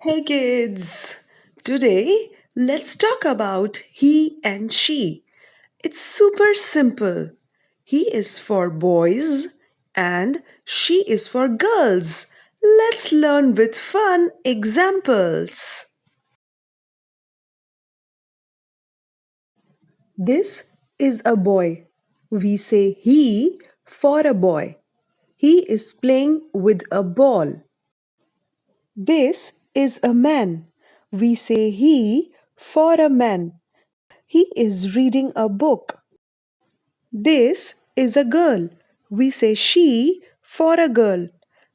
Hey kids! Today, let's talk about he and she. It's super simple. He is for boys and she is for girls. Let's learn with fun examples. This is a boy. We say he for a boy. He is playing with a ball. This is a man. We say he for a man. He is reading a book. This is a girl. We say she for a girl.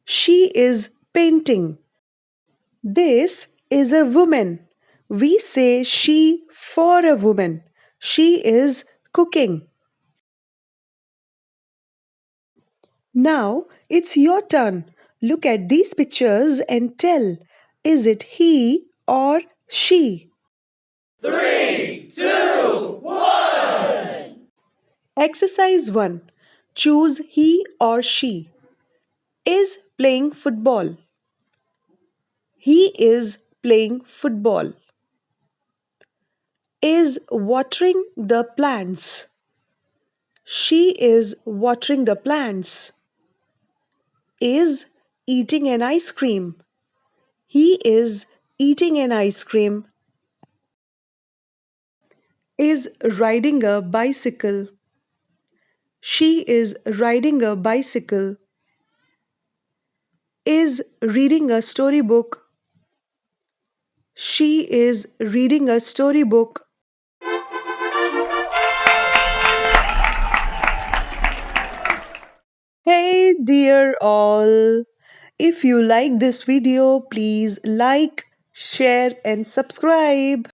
She is painting. This is a woman. We say she for a woman. She is cooking. Now it's your turn. Look at these pictures and tell, is it he or she? Three, two, one. Exercise 1. Choose he or she. Is playing football. He is playing football. Is watering the plants. She is watering the plants. Is eating an ice cream. He is eating an ice cream. Is riding a bicycle. She is riding a bicycle. Is reading a storybook. She is reading a storybook. Hey dear all, if you like this video, please like, share and subscribe.